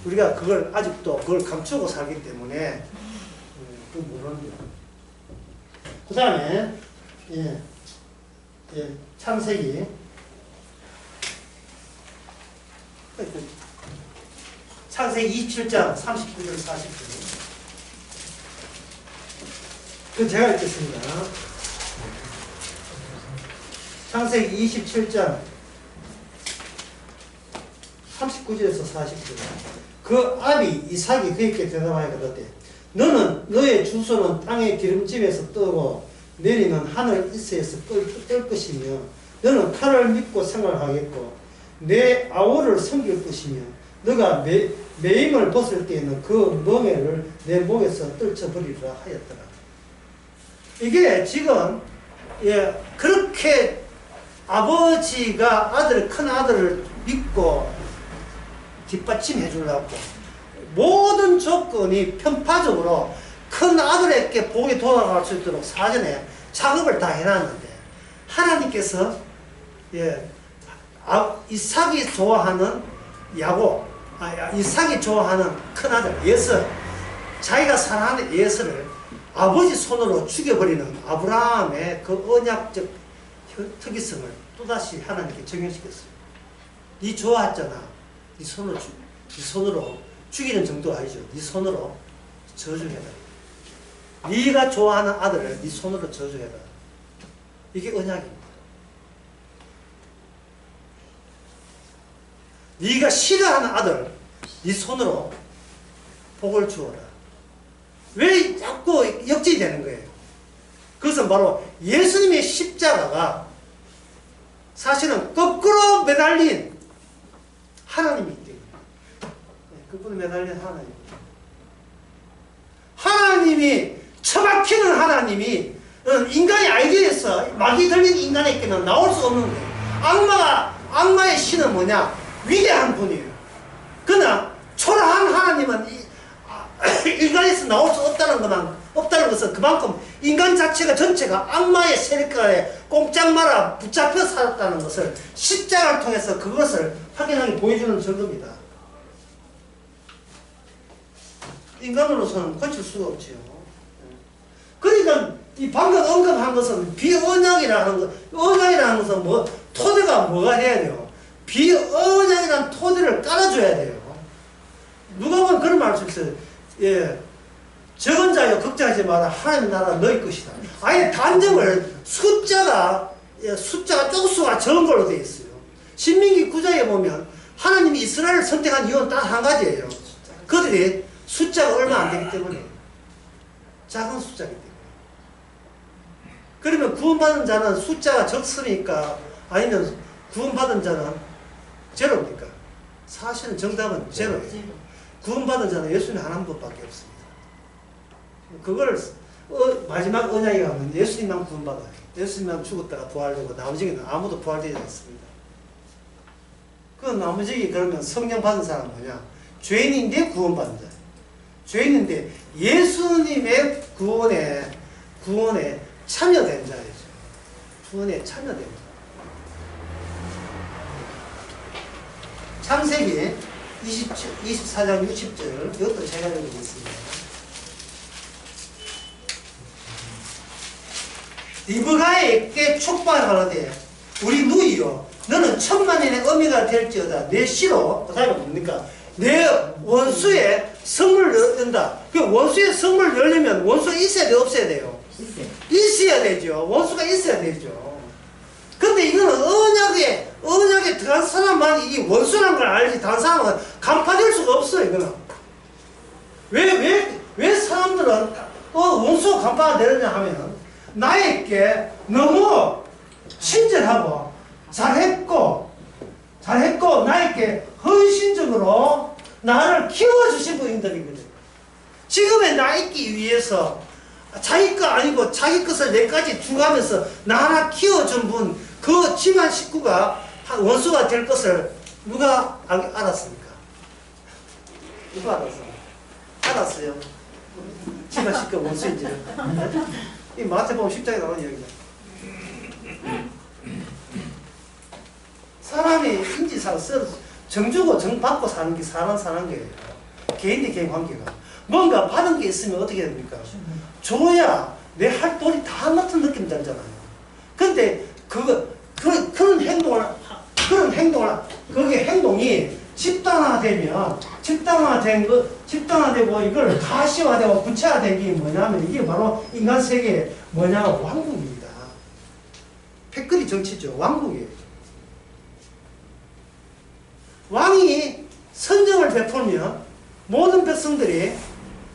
우리가 그걸 아직도 그걸 감추고 살기 때문에 그 모르는 거예요. 그 다음에 창세기 창세기 27장 39절 40절 그 제가 읽겠습니다. 창세기 27장 39절에서 40절 그 아비 이삭이 그에게 대답하여 가로되 너는 너의 주소는 땅의 기름짐에서 뜨고 내리는 하늘 이새에서 뜰 것이며 너는 칼을 믿고 생활하겠고 내 아우를 섬길 것이며 너가 매임을 벗을 때에는 그 멍에를 내 목에서 떨쳐버리리라 하였더라. 이게 지금 그렇게 아버지가 큰 아들을 믿고 뒷받침해 주려고 모든 조건이 편파적으로 큰 아들에게 복이 돌아갈 수 있도록 사전에 작업을 다 해놨는데 하나님께서 이삭이 좋아하는 이삭이 좋아하는 큰아들 예서 자기가 사랑하는 예서를 아버지 손으로 죽여버리는 아브라함의 그 언약적 특이성을 또다시 하나님께 적용시켰어요. 네 좋아했잖아. 네 손으로 죽이는 정도 아니죠. 네 손으로 저주해라. 네가 좋아하는 아들을 네 손으로 저주해라. 이게 언약입니다. 네가 싫어하는 아들 네 손으로 복을 주어라. 왜 자꾸 역질이 되는 거예요? 그것은 바로 예수님의 십자가가 사실은 거꾸로 매달린 하나님이기 때문에 거꾸로 매달린 하나님입니다. 하나님이 처박히는 하나님이 인간의 아이디어에서 마귀 들린 인간에게는 나올 수 없는 거예요. 악마의 신은 뭐냐? 위대한 분이에요. 그러나 초라한 하나님은 인간에서 나올 수 없다는 것은 그만큼 인간 자체가 전체가 악마의 세력가에 꼼짝 말아 붙잡혀 살았다는 것을 십자가를 통해서 그것을 확인하게 보여주는 증거입니다. 인간으로서는 고칠 수가 없지요. 그러니까 이 방금 언급한 것은 비언약이라는 것, 언약이라는 것은 토대가 뭐가 해야 돼요? 비언약이라는 토대를 깔아줘야 돼요. 누가 보면 그런 말씀 있어요. 적은 자여 걱정하지 마라. 하나님의 나라는 너희 것이다. 아예 단정을 숫자가 쪽수가 적은 걸로 되어 있어요. 신민기 9장에 보면 하나님이 이스라엘을 선택한 이유는 딱 한 가지예요. 그들이 숫자가 얼마 안 되기 때문에 작은 숫자이기 때문에. 그러면 구원받은 자는 숫자가 적습니까? 아니면 구원받은 자는 제로입니까? 사실은 정답은 제로예요. 구원받은 자는 예수님 한 분밖에 없습니다. 그걸 마지막 언약에 가면 예수님만 구원받아요. 예수님만 죽었다가 부활되고 나머지는 아무도 부활되지 않습니다. 그 나머지 그러면 성령 받은 사람은 뭐냐? 죄인인데 구원받는 자예요. 죄인인데 예수님의 구원에 참여된 자예요. 구원에 참여된 자. 창세기 24장 60절 이것도 제가 읽어보겠습니다. 리브가에게 축복하라되 우리 누이여 너는 천만인의 어미가 될지어다 내 씨로 그 다음에 뭡니까? 내 원수의 성을 연다. 그 원수의 성을 열려면 원수가 있어야 돼 없어야 돼요? 있어야 되죠. 원수가 있어야 되죠. 근데 이거는 언약에 들어간 사람만 이 원수란 걸 알지 다른 사람은 간파될 수가 없어요. 이거는 왜 사람들은 원수가 간파가 되느냐 하면 나에게 너무 친절하고 잘했고 나에게 헌신적으로 나를 키워주신 분들이거든요. 지금의 나 있기 위해서 자기 거 아니고 자기 것을 내까지 주가면서 나 하나 키워준 분, 그 집안 식구가 원수가 될 것을 누가 알았습니까? 누가 알았어요? 집안 식구가 원수인지를. 이 마태복음 10장에 나오는 이야기다. 사람이 인지상 정주고 정받고 사는 게 사는 거예요. 개인 대 개인 관계가. 뭔가 받은 게 있으면 어떻게 됩니까? 줘야 내 할 돈이 다 같은 느낌 들잖아요. 근데 그런 행동을 그게 행동이 집단화되고 이걸 가시화되고 구체화된 게 뭐냐면 이게 바로 인간 세계의 뭐냐 왕국입니다. 패거리 정치죠. 왕국이에요. 왕이 선정을 베풀면 모든 백성들이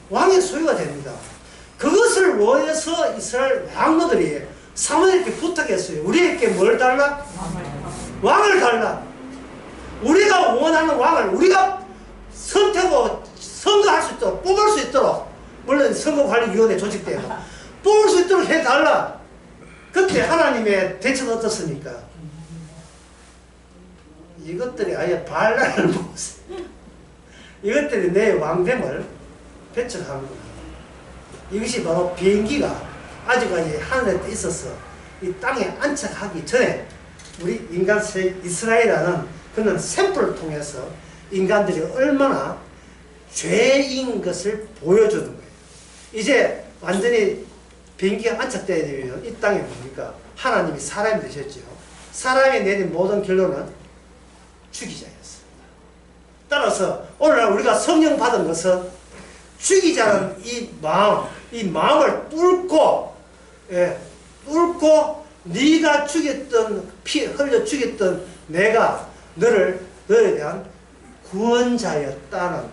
왕의 소유가 됩니다. 그것을 원해서 이스라엘 왕노들이 사무엘에게 부탁했어요. 우리에게 뭘 달라? 왕을 달라. 우리가 원하는 왕을 우리가 선거할 수 있도록 뽑을 수 있도록 물론 선거관리위원회 조직대가 뽑을 수 있도록 해달라. 그때 하나님의 대처는 어떻습니까? 이것들이 아예 반란을 먹었어요. 이것들이 내 왕됨을 배척하는구나. 이것이 바로 비행기가 아직까지 하늘에 있어서 이 땅에 안착하기 전에 우리 인간 이스라엘이라는 그런 샘플을 통해서 인간들이 얼마나 죄인 것을 보여주는 거예요. 이제 완전히 비행기가 안착되어야 되면 이 땅에 뭡니까? 하나님이 사람이 되셨죠. 사람이 내린 모든 결론은 죽이자였습니다. 따라서 오늘날 우리가 성령 받은 것은 죽이자는 이 마음을 뚫고 네가 죽였던 피 흘려 죽였던 내가 너에 대한 구원자였다는 것.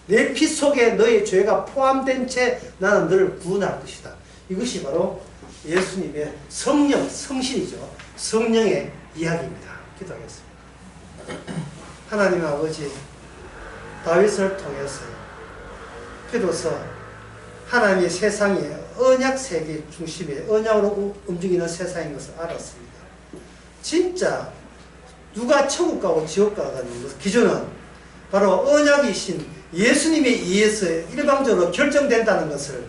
내 피 속에 너의 죄가 포함된 채 나는 너를 구원할 것이다. 이것이 바로 예수님의 성신이죠. 성령의 이야기입니다. 기도하겠습니다. 하나님 아버지, 다윗을 통해서 비로소 하나님의 세상이 언약 세계 중심에 언약으로 움직이는 세상인 것을 알았습니다. 진짜 누가 천국 가고 지옥 가는 것 기준은 바로 언약이신 예수님에 의해서 일방적으로 결정된다는 것을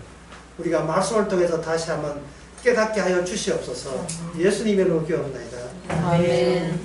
우리가 말씀을 통해서 다시 한번 깨닫게 하여 주시옵소서. 예수님의 이름으로 기도합니다. 아멘.